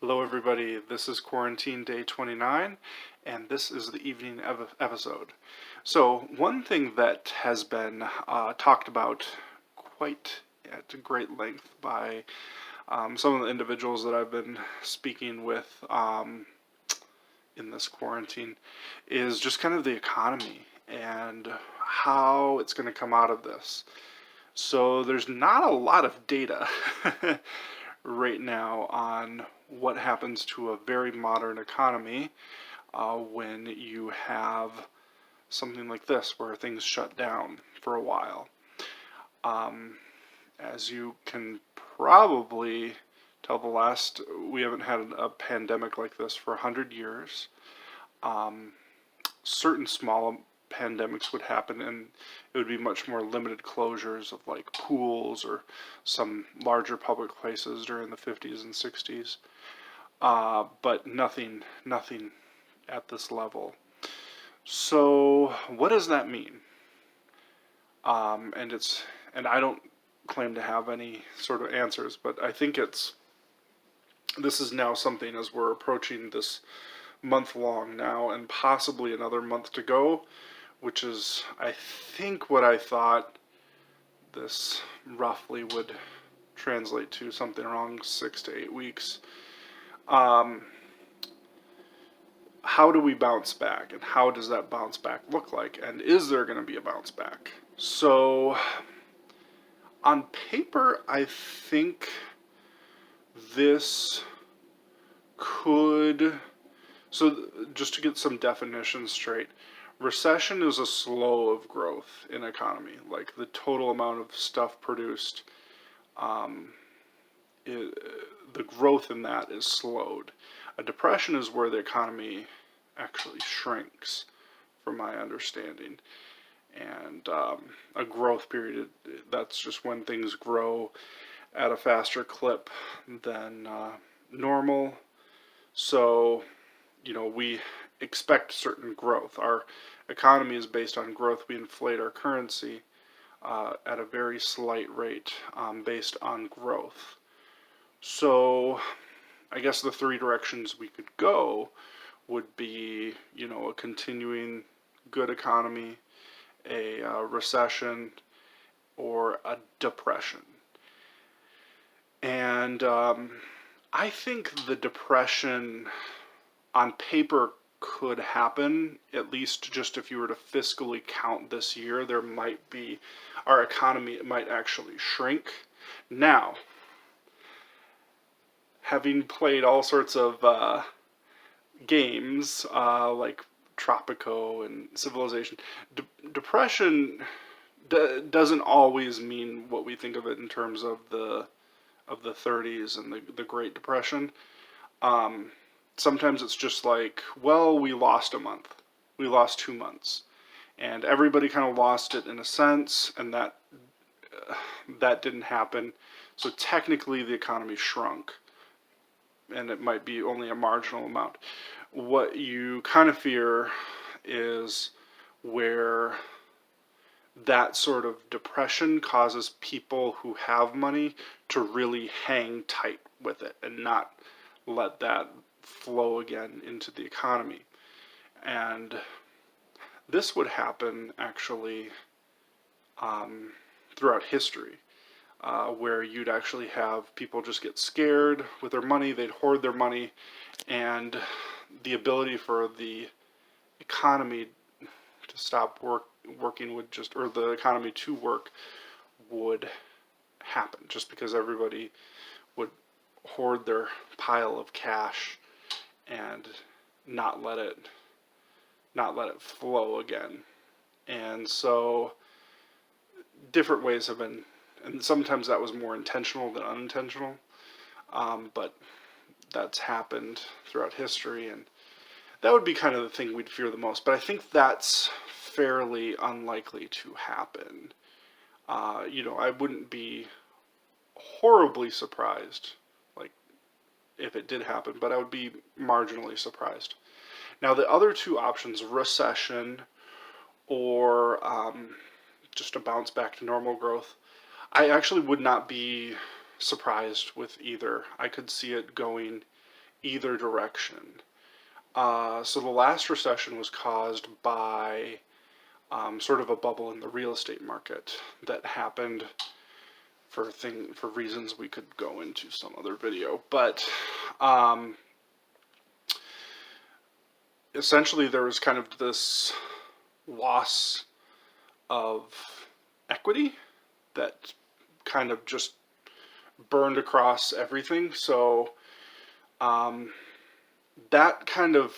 Hello everybody, this is Quarantine Day 29, and this is the evening episode. So one thing that has been talked about quite at great length by some of the individuals that I've been speaking with in this quarantine is just kind of the economy and how it's going to come out of this. So there's not a lot of data right now on what happens to a very modern economy when you have something like this where things shut down for a while. As you can probably tell, we haven't had a pandemic like this for 100 years. Certain small pandemics would happen, and it would be much more limited closures of like pools or some larger public places during the 50s and 60s. But nothing at this level. So what does that mean? And I don't claim to have any sort of answers, but I think this is now something, as we're approaching this month long now and possibly another month to go, which is, I think, what I thought this roughly would translate to, something around 6 to 8 weeks. How do we bounce back, and how does that bounce back look like, and is there going to be a bounce back? So on paper, I think this could, so just to get some definitions straight, recession is a slow of growth in economy, like the total amount of stuff produced, the growth in that is slowed. A depression is where the economy actually shrinks, from my understanding. And a growth period, that's just when things grow at a faster clip than normal. So, we expect certain growth. Our economy is based on growth. We inflate our currency at a very slight rate based on growth. So I guess the three directions we could go would be, a continuing good economy, a recession, or a depression. And I think the depression on paper could happen, at least just if you were to fiscally count this year, our economy might actually shrink. Now, having played all sorts of games like Tropico and Civilization, depression doesn't always mean what we think of it in terms of the 30s and the Great Depression. Sometimes it's just like, well, we lost a month, we lost 2 months, and everybody kind of lost it in a sense, and that didn't happen. So technically, the economy shrunk, and it might be only a marginal amount. What you kind of fear is where that sort of depression causes people who have money to really hang tight with it and not let that flow again into the economy. And this would happen actually throughout history. Where you'd actually have people just get scared with their money, they'd hoard their money, and the ability for the economy to stop working would just, or the economy to work would happen, just because everybody would hoard their pile of cash and not let it flow again. And so different ways have been, and sometimes that was more intentional than unintentional, but that's happened throughout history, and that would be kind of the thing we'd fear the most. But I think that's fairly unlikely to happen. I wouldn't be horribly surprised, like, if it did happen, but I would be marginally surprised. Now, the other two options, recession or just a bounce back to normal growth, I actually would not be surprised with either. I could see it going either direction. So the last recession was caused by sort of a bubble in the real estate market that happened for reasons we could go into some other video. But essentially there was kind of this loss of equity that kind of just burned across everything. So that kind of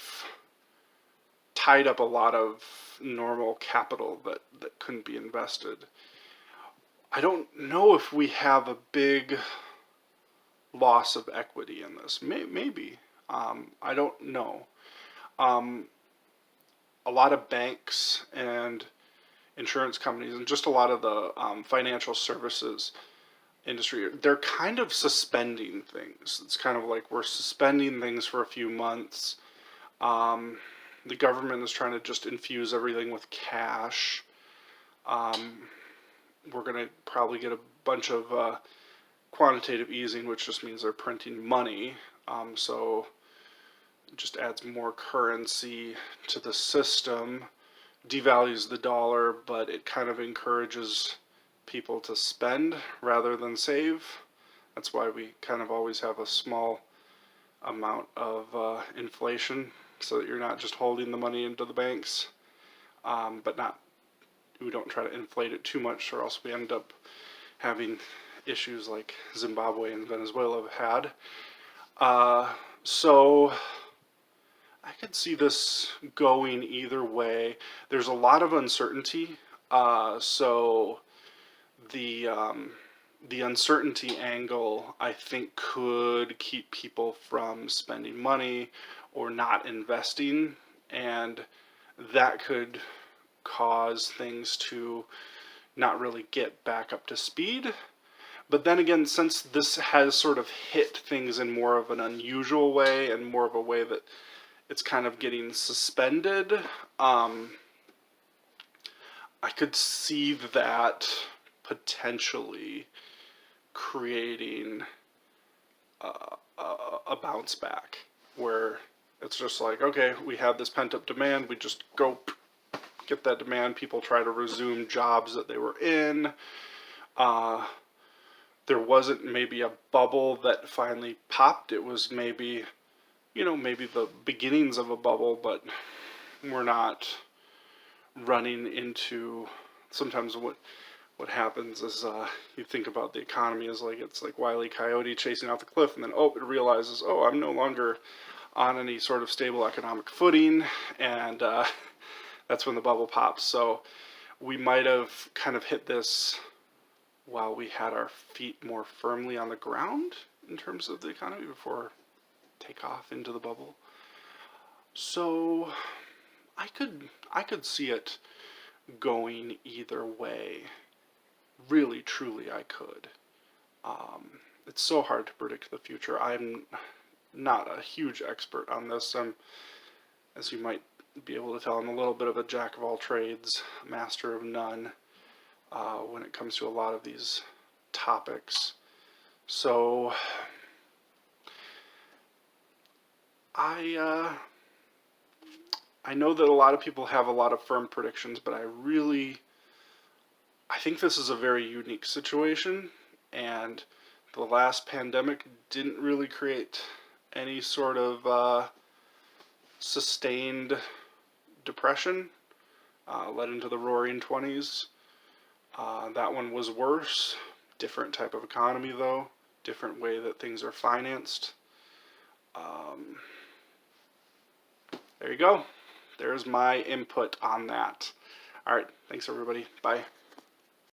tied up a lot of normal capital that couldn't be invested. I don't know if we have a big loss of equity in this. Maybe. I don't know. A lot of banks and insurance companies and just a lot of the financial services industry, they're kind of suspending things. It's kind of like we're suspending things for a few months. The government is trying to just infuse everything with cash. We're going to probably get a bunch of quantitative easing, which just means they're printing money. So it just adds more currency to the system, devalues the dollar, but it kind of encourages people to spend rather than save. That's why we kind of always have a small amount of inflation, so that you're not just holding the money into the banks, but we don't try to inflate it too much, or else we end up having issues like Zimbabwe and Venezuela have had. So I could see this going either way. There's a lot of uncertainty, so the uncertainty angle, I think, could keep people from spending money or not investing, and that could cause things to not really get back up to speed. But then again, since this has sort of hit things in more of an unusual way and more of a way that it's kind of getting suspended, I could see that potentially creating a bounce back where it's just like, okay, we have this pent up demand, we just go get that demand, people try to resume jobs that they were in. There wasn't maybe a bubble that finally popped. It was maybe the beginnings of a bubble, but we're not running into. Sometimes what happens is you think about the economy as like it's like Wile E. Coyote chasing off the cliff, and then it realizes, I'm no longer on any sort of stable economic footing, and that's when the bubble pops. So we might have kind of hit this while we had our feet more firmly on the ground in terms of the economy before take off into the bubble. So I could see it going either way. Really, truly, I could. It's so hard to predict the future. I'm not a huge expert on this. As you might be able to tell, I'm a little bit of a jack of all trades, master of none, when it comes to a lot of these topics. So I know that a lot of people have a lot of firm predictions, but I think this is a very unique situation, and the last pandemic didn't really create any sort of sustained depression, led into the roaring 20s. That one was worse. Different type of economy, though. Different way that things are financed. There you go. There's my input on that. All right. Thanks, everybody. Bye.